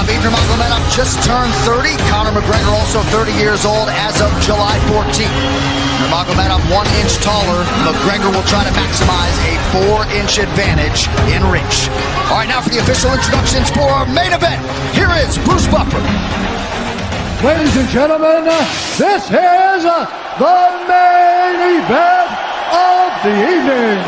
Khabib Nurmagomedov just turned 30. Conor McGregor also 30 years old as of July 14th. Nurmagomedov 1 inch taller. McGregor will try to maximize a 4-inch advantage in reach. All right, now for the official introductions for our main event. Here is Bruce Buffer. Ladies and gentlemen, this is the main event of the evening.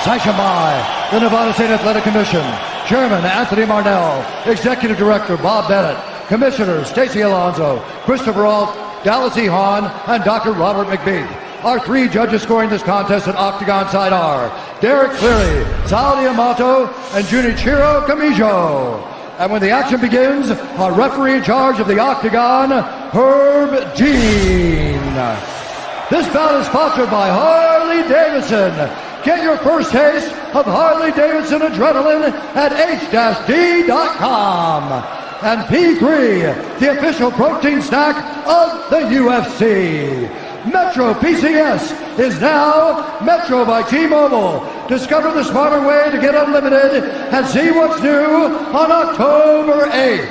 Sanctioned by the Nevada State Athletic Commission. Chairman Anthony Marnell, Executive Director Bob Bennett, Commissioners Stacey Alonso, Christopher Alt, Dallas E. Hahn, and Dr. Robert McBeath. Our 3 judges scoring this contest at Octagon side are Derek Cleary, Sal D'Amato, and Junichiro Kamijo. And when the action begins, our referee in charge of the Octagon, Herb Dean. This bout is sponsored by Harley-Davidson. Get your first taste of Harley-Davidson adrenaline at h-d.com. And P3, the official protein snack of the UFC. Metro PCS is now Metro by T-Mobile. Discover the smarter way to get unlimited and see what's new on October 8th.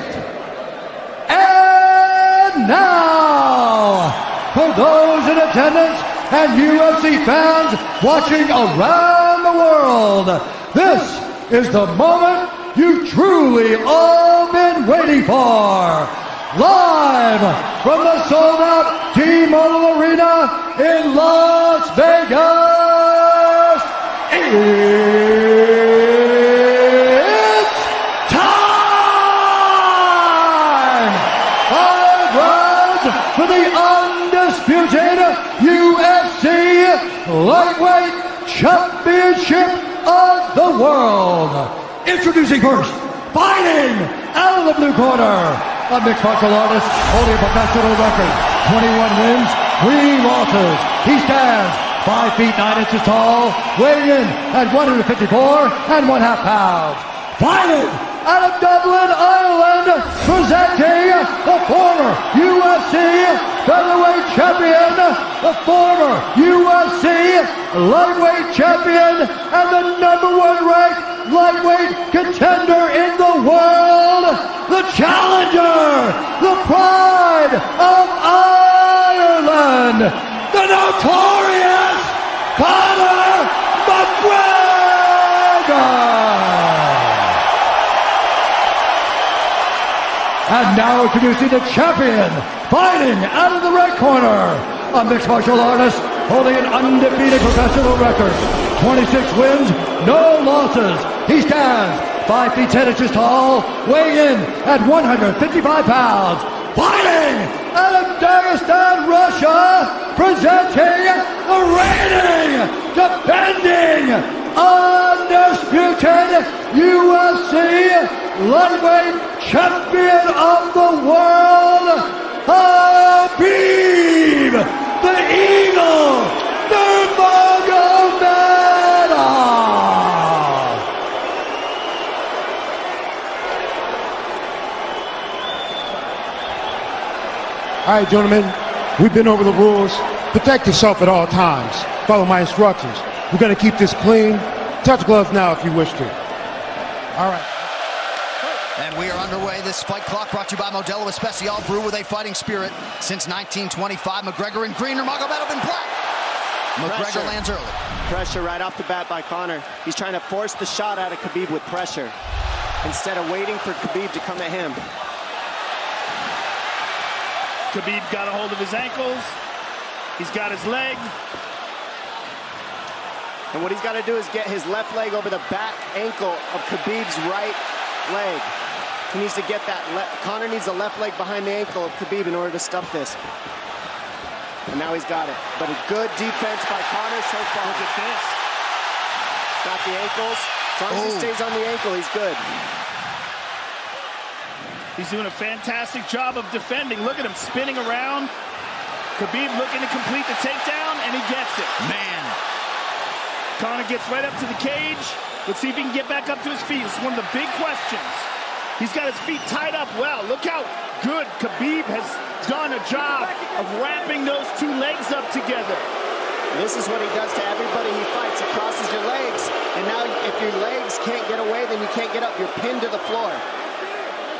And now, for those in attendance and UFC fans watching around the world, this is the moment you've truly all been waiting for. Live from the sold-out T-Mobile Arena in Las Vegas, it's time! 5 rounds for the undisputed UFC Lightweight Championship of the World. Introducing first, fighting out of the blue corner, a mixed martial artist holding a professional record, 21 wins, 3 losses. He stands 5 feet 9 inches tall, weighing in at 154 1/2 pounds. Fighting out of Dublin, Ireland, presenting the former UFC featherweight champion, the former UFC lightweight champion, and the #1 ranked lightweight contender in the world, the challenger, the pride of Ireland, the notorious Conor McGregor. And now introducing the champion, fighting out of the red corner, a mixed martial artist holding an undefeated professional record, 26 wins, no losses. He stands 5 feet 10 inches tall, weighing in at 155 pounds. Fighting out of Dagestan, Russia, presenting the reigning, defending, undisputed UFC lightweight champion of the world, Khabib, the Eagle, Nurmagomedov. All right, gentlemen, we've been over the rules. Protect yourself at all times. Follow my instructions. We're going to keep this clean. Touch gloves now if you wish to. All right. And we are underway. This fight clock brought to you by Modelo Especial, brew with a fighting spirit since 1925. McGregor in green, Nurmagomedov in black. McGregor lands early. Pressure right off the bat by Conor. He's trying to force the shot out of Khabib with pressure instead of waiting for Khabib to come at him. Khabib got a hold of his ankles. He's got his leg. And what he's got to do is get his left leg over the back ankle of Khabib's right leg. He needs to get that. Conor needs the left leg behind the ankle of Khabib in order to stop this. And now he's got it. But a good defense by Conor so far. Look at this. Got the ankles. As long as he stays on the ankle, he's good. He's doing a fantastic job of defending. Look at him spinning around. Khabib looking to complete the takedown, and he gets it. Man. Conor gets right up to the cage. Let's see if he can get back up to his feet. It's one of the big questions. He's got his feet tied up well. Look how good Khabib has done a job of wrapping those 2 legs up together. This is what he does to everybody he fights. He crosses your legs, and now if your legs can't get away, then you can't get up. You're pinned to the floor.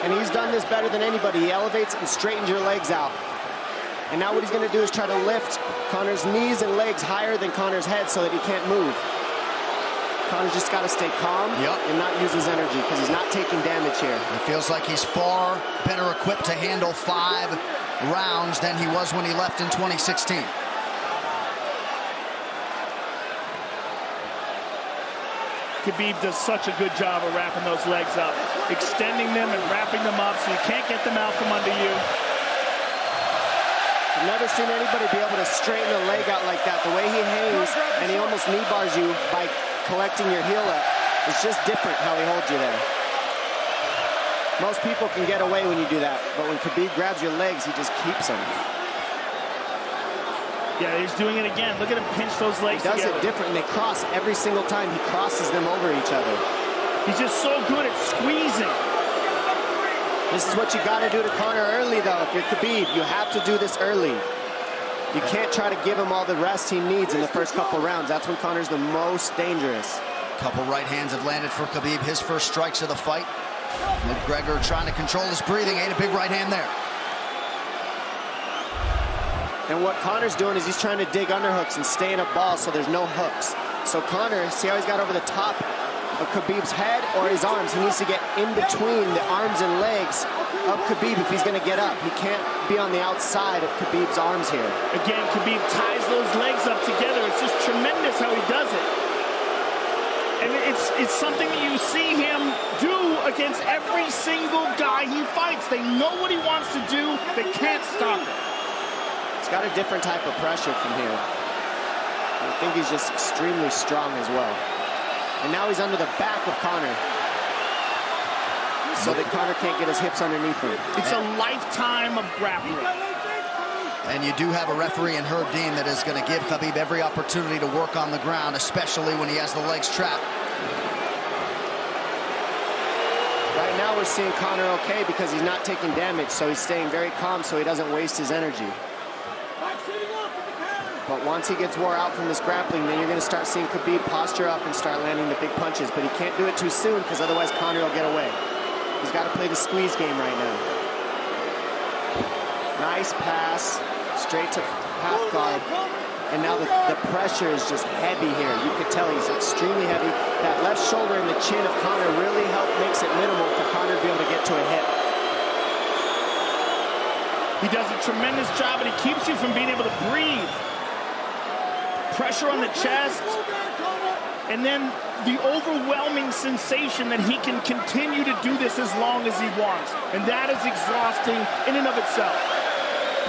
And he's done this better than anybody. He elevates and straightens your legs out. And now what he's going to do is try to lift Conor's knees and legs higher than Conor's head so that he can't move. Conor's just got to stay calm and not use his energy because he's not taking damage here. It feels like he's far better equipped to handle 5 rounds than he was when he left in 2016. Khabib does such a good job of wrapping those legs up, extending them and wrapping them up so you can't get them out from under you. I've never seen anybody be able to straighten a leg out like that. The way he hangs and he almost knee bars you by collecting your heel up. It's just different how he holds you there. Most people can get away when you do that, but when Khabib grabs your legs, he just keeps them. Yeah, he's doing it again. Look at him pinch those legs together. He does it different, and they cross every single time. He crosses them over each other. He's just so good at squeezing. This is what you got to do to Conor early, though. If you're Khabib, you have to do this early. You can't try to give him all the rest he needs in the first couple rounds. That's when Conor's the most dangerous. Couple right hands have landed for Khabib. His first strikes of the fight. McGregor trying to control his breathing. Ate a big right hand there. And what Conor's doing is he's trying to dig underhooks and stay in a ball so there's no hooks. So Conor, see how he's got over the top of Khabib's head or his arms? He needs to get in between the arms and legs of Khabib if he's going to get up. He can't be on the outside of Khabib's arms here. Again, Khabib ties those legs up together. It's just tremendous how he does it. And it's something that you see him do against every single guy he fights. They know what he wants to do. They can't stop it. He's got a different type of pressure from here. I think he's just extremely strong as well. And now he's under the back of Conor, so that Conor can't get his hips underneath him. It's a lifetime of grappling. And you do have a referee in Herb Dean that is going to give Khabib every opportunity to work on the ground, especially when he has the legs trapped. Right now we're seeing Conor okay because he's not taking damage, so he's staying very calm so he doesn't waste his energy. But once he gets wore out from this grappling, then you're going to start seeing Khabib posture up and start landing the big punches. But he can't do it too soon because otherwise Conor will get away. He's got to play the squeeze game right now. Nice pass, straight to half guard. And now the pressure is just heavy here. You could tell he's extremely heavy. That left shoulder and the chin of Conor really makes it minimal for Conor to be able to get to a hip. He does a tremendous job, and he keeps you from being able to breathe. Pressure on the chest, and then the overwhelming sensation that he can continue to do this as long as he wants. And that is exhausting in and of itself.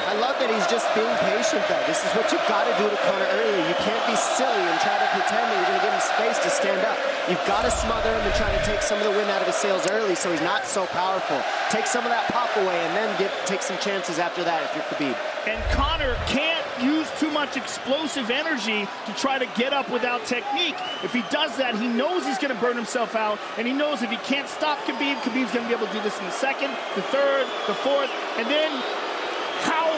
I love that he's just being patient, though. This is what you've got to do to Conor early. You can't be silly and try to pretend that you're going to give him space to stand up. You've got to smother him and try to take some of the wind out of his sails early so he's not so powerful. Take some of that pop away and then take some chances after that if you're Khabib. And Conor can't use too much explosive energy to try to get up without technique. If he does that, he knows he's going to burn himself out, and he knows if he can't stop Khabib, Khabib's going to be able to do this in the second, the third, the fourth, and then how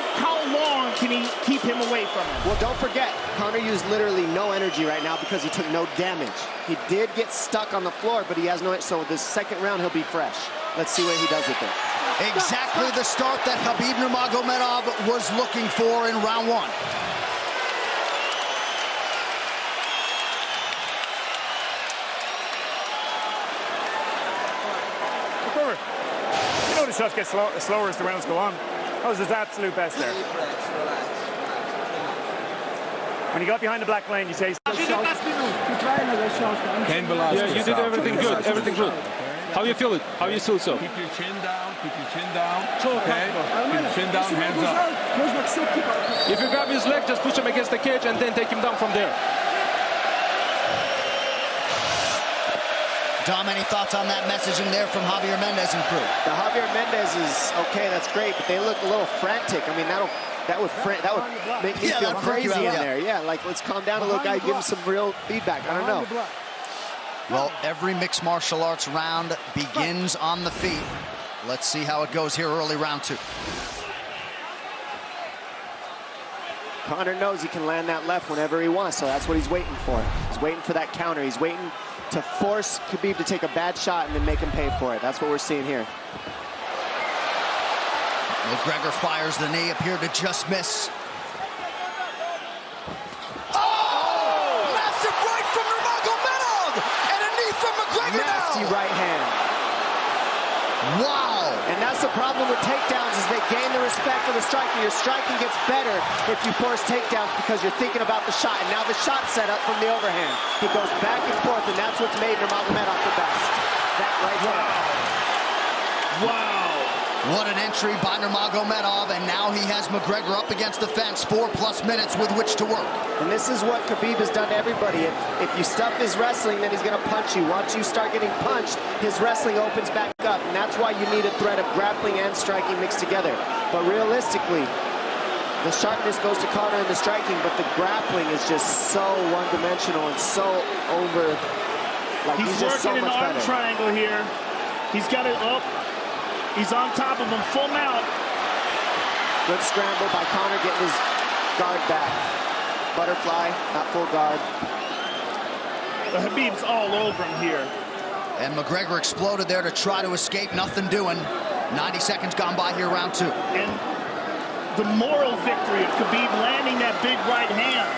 long can he keep him away from him? Well, don't forget, Conor used literally no energy right now because he took no damage. He did get stuck on the floor, but he has no, so this second round he'll be fresh. Let's see what he does with it. Exactly the start that Khabib Nurmagomedov was looking for in round 1. You know the shots get slower as the rounds go on. That was his absolute best there. When he got behind the black lane, you say... Yeah, you did everything good, everything good. How you feel it? How you feel so? Keep your chin down, okay? Keep your chin down, hands up. If you grab his leg, just push him against the cage and then take him down from there. Dom, any thoughts on that messaging there from Javier Mendez and crew? The Javier Mendez is okay, that's great, but they look a little frantic. I mean, that would make me feel crazy in there. Yeah, like, let's calm down a little guy, give him some real feedback. I don't know. Well, every mixed martial arts round begins on the feet. Let's see how it goes here early round 2. Conor knows he can land that left whenever he wants, so that's what he's waiting for. He's waiting for that counter. He's waiting to force Khabib to take a bad shot and then make him pay for it. That's what we're seeing here. McGregor fires the knee, appeared to just miss. Massive right from Nurmagomedov! And a knee from McGregor Nasty now! right hand. Wow! And that's the problem with takedowns, is they gain the respect of the striker. Your striking gets better if you force takedowns because you're thinking about the shot. And now the shot's set up from the overhand. He goes back and forth, and that's what's made Nurmagomedov the best. That right there. Wow. What an entry by Nurmagomedov, and now he has McGregor up against the fence, 4+ minutes with which to work. And this is what Khabib has done to everybody. If you stuff his wrestling, then he's going to punch you. Once you start getting punched, his wrestling opens back up, and that's why you need a threat of grappling and striking mixed together. But realistically, the sharpness goes to Conor in the striking, but the grappling is just so one-dimensional and so over. Like He's just so working an much arm better. triangle here. He's got it up. He's on top of him, full mount. Good scramble by Conor, getting his guard back. Butterfly, not full guard. But Khabib's all over him here. And McGregor exploded there to try to escape, nothing doing. 90 seconds gone by here, round 2. And the moral victory of Khabib landing that big right hand.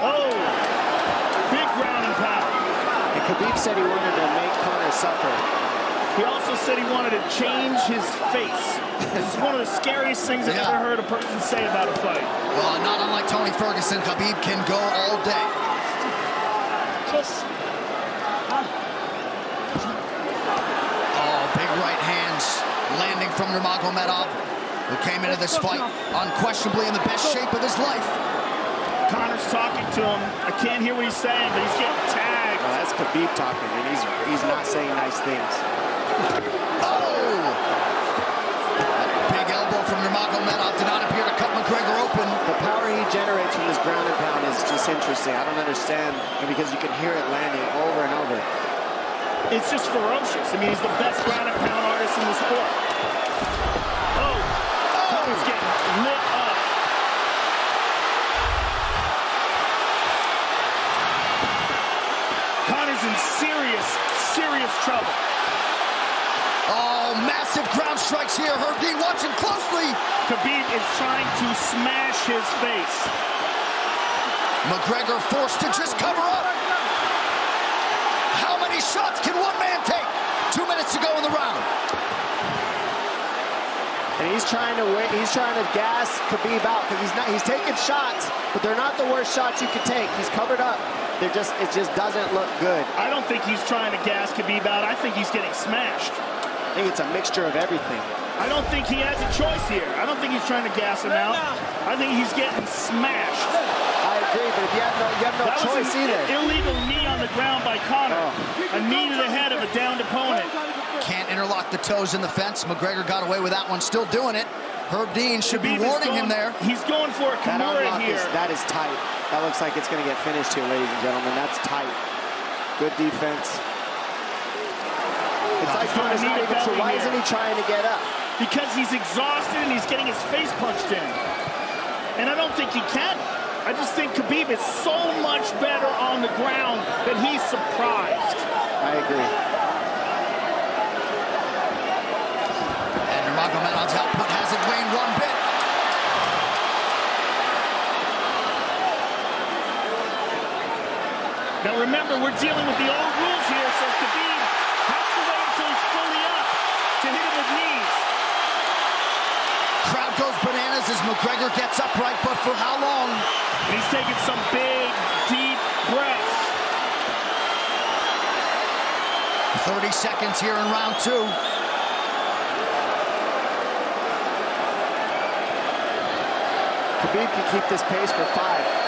Oh, big ground and pound. And Khabib said he wanted to make Conor suffer. He also said he wanted to change his face. This is one of the scariest things I've ever heard a person say about a fight. Well, not unlike Tony Ferguson, Khabib can go all day. Oh, big right hands landing from Nurmagomedov, who came into this fight unquestionably in the best shape of his life. Conor's talking to him. I can't hear what he's saying, but he's getting tagged. Well, that's Khabib talking, and he's not saying nice things. Oh! Big elbow from Nurmagomedov did not appear to cut McGregor open. The power he generates from this ground and pound is just interesting. I don't understand, because you can hear it landing over and over. It's just ferocious. I mean, he's the best ground and pound artist in the sport. Oh! Conor's getting lit up. Conor's in serious trouble. Oh, massive ground strikes here. Herb Dean watching closely. Khabib is trying to smash his face. McGregor forced to just cover up. How many shots can one man take? 2 minutes to go in the round. And he's trying to gas Khabib out, because he's taking shots, but they're not the worst shots you could take. He's covered up. It just doesn't look good. I don't think he's trying to gas Khabib out. I think he's getting smashed. I think it's a mixture of everything. I don't think he has a choice here. I don't think he's trying to gas him out. I think he's getting smashed. I agree, but if you have no choice either. Illegal knee on the ground by Conor. A knee to the head of a downed opponent. Can't interlock the toes in the fence. McGregor got away with that one, still doing it. Herb Dean should be warning him there. He's going for a Kimura here. That is tight. That looks like it's going to get finished here, ladies and gentlemen. That's tight. Good defense. It's like Conor's not even sure. Why isn't he trying to get up? Because he's exhausted and he's getting his face punched in. And I don't think he can. I just think Khabib is so much better on the ground that he's surprised. I agree. And Nurmagomedov's output hasn't waned one bit. Now remember, we're dealing with the old rules here, so Khabib has to wait until he's fully up to hit him with knees. Crowd goes bananas as McGregor gets upright, but for how long? And he's taking some big, deep breaths. 30 seconds here in round 2. Khabib can keep this pace for 5.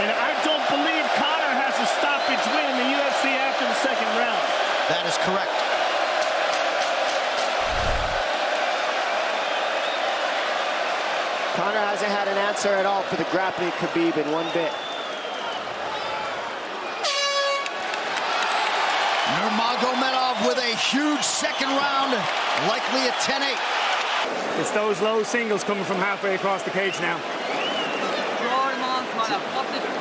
And I don't believe Conor has a stoppage win in the UFC after the second round. That is correct. Conor hasn't had an answer at all for the grappling Khabib in one bit. Nurmagomedov with a huge second round, likely a 10-8. It's those low singles coming from halfway across the cage now. Draw him on, Conor.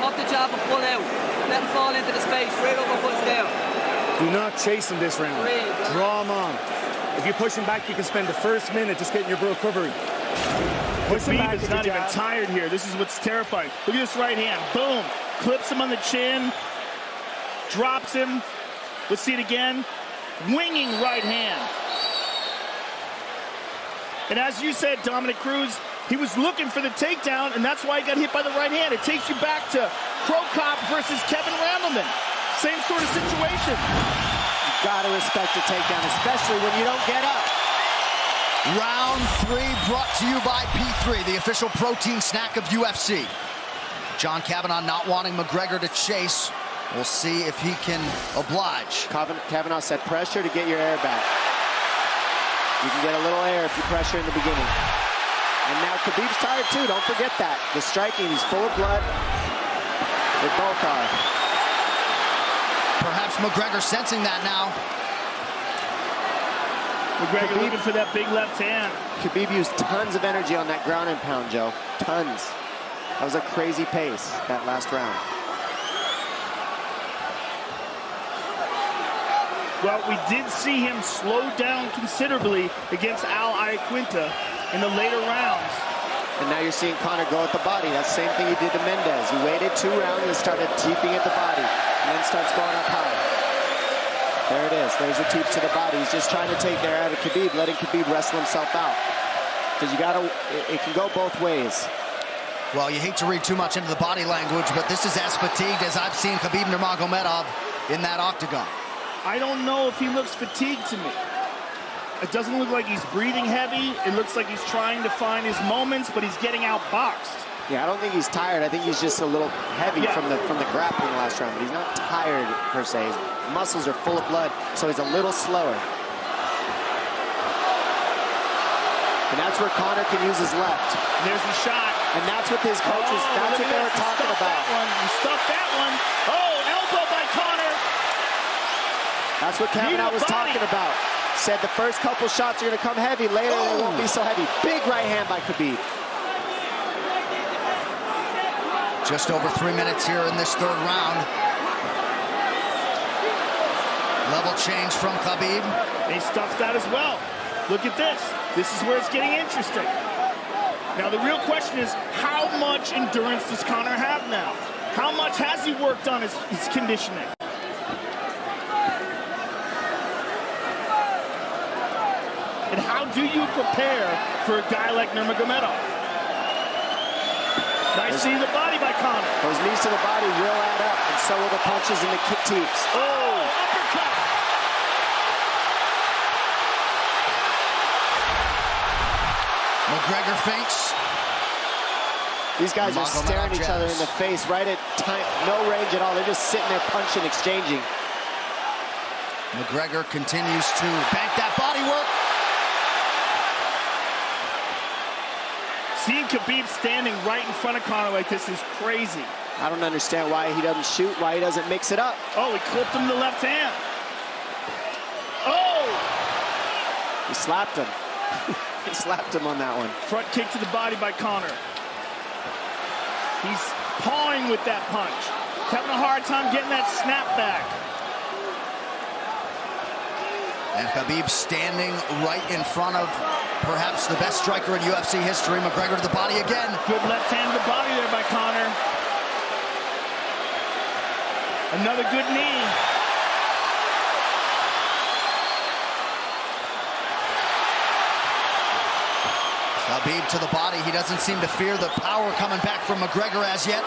Pop the jab and pull out. Let him fall into the space. Straight over, punch down. Do not chase him this round. Draw him on. If you push him back, you can spend the first minute just getting your recovery. Khabib is not even tired here. This is what's terrifying. Look at this right hand. Boom. Clips him on the chin. Drops him. Let's see it again. Winging right hand. And as you said, Dominic Cruz, he was looking for the takedown, and that's why he got hit by the right hand. It takes you back to Krokop versus Kevin Randleman. Same sort of situation. You gotta respect the takedown, especially when you don't get up. Round 3 brought to you by P3, the official protein snack of UFC. John Kavanagh not wanting McGregor to chase. We'll see if he can oblige. Kavanagh said pressure to get your air back. You can get a little air if you pressure in the beginning. And now Khabib's tired too, don't forget that. The striking, he's full of blood. They both are. Perhaps McGregor sensing that now. McGregor looking for that big left hand. Khabib used tons of energy on that ground and pound, Joe. Tons. That was a crazy pace, that last round. Well, we did see him slow down considerably against Al Iaquinta in the later rounds. And now you're seeing Conor go at the body. That's the same thing he did to Mendez. He waited 2 rounds and started teeping at the body. And then starts going up high. There it is. There's the teep to the body. He's just trying to take the air out of Khabib, letting Khabib wrestle himself out. Because you gotta, it can go both ways. Well, you hate to read too much into the body language, but this is as fatigued as I've seen Khabib Nurmagomedov in that octagon. I don't know if he looks fatigued to me. It doesn't look like he's breathing heavy. It looks like he's trying to find his moments, but he's getting outboxed. Yeah, I don't think he's tired. I think he's just a little heavy from the grappling last round, but he's not tired per se. His muscles are full of blood, so he's a little slower. And that's where Conor can use his left. And there's the shot. And that's what his coaches, that's what they were talking about. He stuffed that one. Oh, elbow by Conor. That's what Kavanagh was talking about. Said the first couple shots are going to come heavy. Later, they won't be so heavy. Big right hand by Khabib. Just over 3 minutes here in this 3rd round. Level change from Khabib. He stuffs that as well. Look at this. This is where it's getting interesting. Now, the real question is, how much endurance does Conor have now? How much has he worked on his conditioning? And how do you prepare for a guy like Nurmagomedov? Nice seeing the body by Conor. Those knees to the body will add up, and so will the punches and the kick teeps. Oh, uppercut. McGregor feints. These guys are staring each other in the face right at no range at all. They're just sitting there punching, exchanging. McGregor continues to bank that body work. Seeing Khabib standing right in front of Conor like this is crazy. I don't understand why he doesn't shoot, why he doesn't mix it up. Oh, he clipped him the left hand. Oh! He slapped him. He slapped him on that one. Front kick to the body by Conor. He's pawing with that punch. He's having a hard time getting that snap back. And Khabib standing right in front of perhaps the best striker in UFC history. McGregor to the body again. Good left hand to the body there by Conor. Another good knee. Khabib to the body. He doesn't seem to fear the power coming back from McGregor as yet.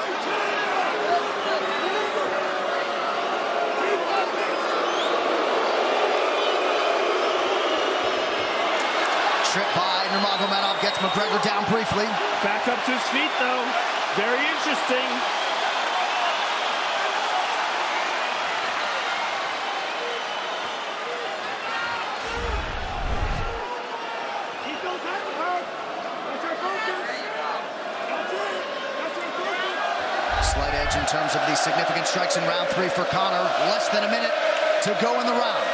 Trip by Nurmagomedov, gets McGregor down briefly. Back up to his feet, though. Very interesting. Slight edge in terms of these significant strikes in round 3 for Conor. Less than a minute to go in the round.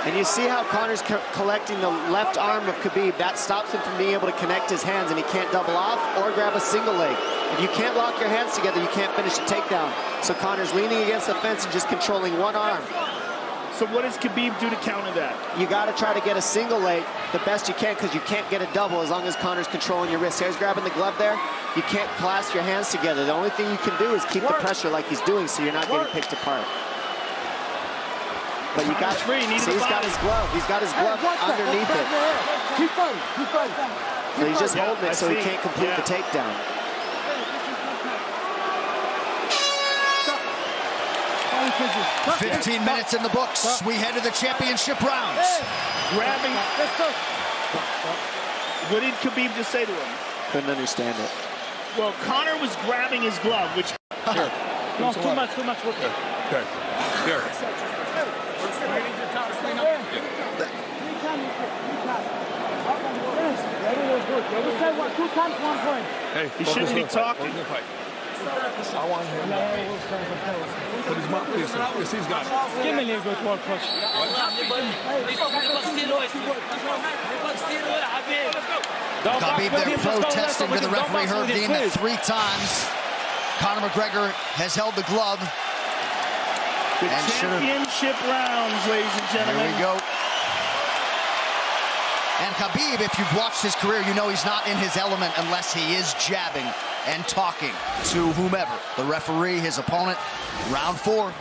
And And you see how Conor's collecting the left arm of Khabib. That stops him from being able to connect his hands, and he can't double off or grab a single leg. If you can't lock your hands together, you can't finish a takedown. So Conor's leaning against the fence and just controlling one arm. So what does Khabib do to counter that? You got to try to get a single leg the best you can, because you can't get a double as long as Conor's controlling your wrist. Here's grabbing the glove there. You can't clasp your hands together. The only thing you can do is keep the pressure like he's doing, so you're not getting picked apart. But you got free. See, he's got his glove. He's got his glove underneath it. Keep fighting. Keep fighting. So he's just holding it so he can't complete the takedown. 15 minutes in the books. We head to the championship rounds. Grabbing. What did Khabib just say to him? Couldn't understand it. Well, Conor was grabbing his glove, which... Here. No, too much work. Okay. Here. Hey, he shouldn't be talking. I want him to put his mouthpiece in. Yes, he's got it. Give me a good work, coach. Khabib there protesting to the referee, Herb Dean, that 3 times Conor McGregor has held the glove. The championship rounds, ladies and gentlemen. Here we go. And Khabib, if you've watched his career, you know he's not in his element unless he is jabbing and talking to whomever. The referee, his opponent, round 4.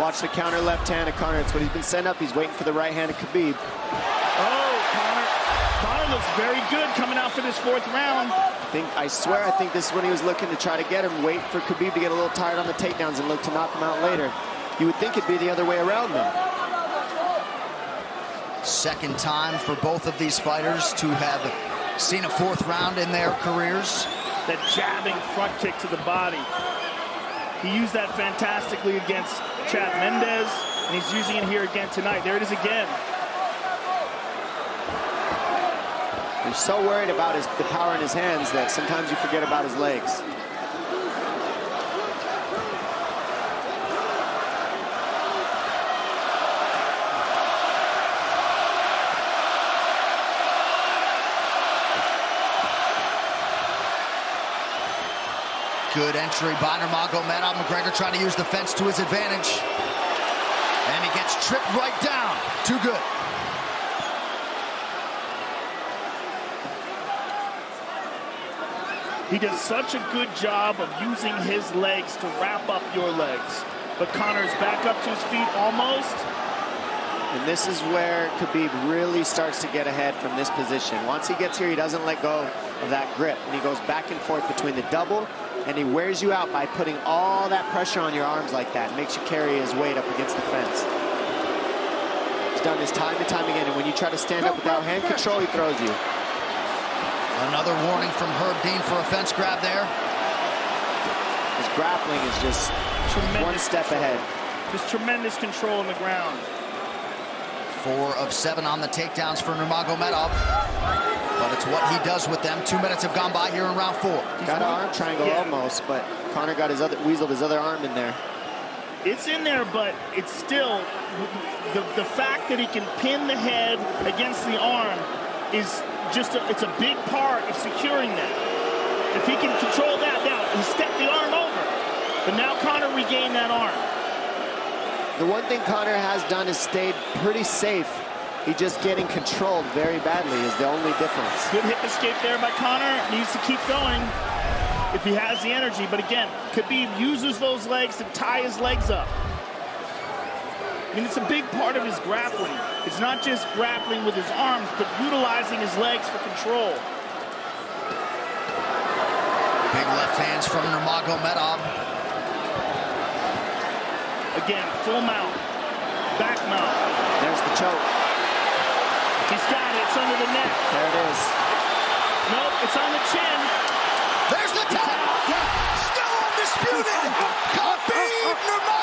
Watch the counter left hand of Conor. It's what he's been setting up. He's waiting for the right hand of Khabib. Oh, Conor looks very good coming out for this 4th round. I swear, I think this is when he was looking to try to get him, wait for Khabib to get a little tired on the takedowns and look to knock him out later. You would think it'd be the other way around, though. Second time for both of these fighters to have seen a 4th round in their careers. That jabbing front kick to the body. He used that fantastically against Chad Mendes, and he's using it here again tonight. There it is again. He's so worried about the power in his hands that sometimes you forget about his legs. Good entry by Nurmagomedov. McGregor trying to use the fence to his advantage. And he gets tripped right down. Too good. He does such a good job of using his legs to wrap up your legs. But Conor's back up to his feet almost. And this is where Khabib really starts to get ahead from this position. Once he gets here, he doesn't let go of that grip. And he goes back and forth between the double, and he wears you out by putting all that pressure on your arms like that. It makes you carry his weight up against the fence. He's done this time and time again, and when you try to stand up without hand control, he throws you. Another warning from Herb Dean for a fence grab there. His grappling is just one step ahead. Just tremendous control on the ground. 4 of 7 on the takedowns for Nurmagomedov. But it's what he does with them. 2 minutes have gone by here in round 4. Got an arm triangle almost, but Conor got weaseled his other arm in there. It's in there, but it's still the fact that he can pin the head against the arm is just it's a big part of securing that. If he can control that, now he stepped the arm over, but now Conor regained that arm. The one thing Conor has done is stayed pretty safe. He's just getting controlled very badly is the only difference. Good hip escape there by Conor. Needs to keep going if he has the energy. But again, Khabib uses those legs to tie his legs up. I mean, it's a big part of his grappling. It's not just grappling with his arms, but utilizing his legs for control. Big left hands from Nurmagomedov. Again, full mount, back mount. There's the choke. He's got it. It's under the neck. There it is. Nope, it's on the chin. There's the tap. Still undisputed. Khabib Nurmagomedov.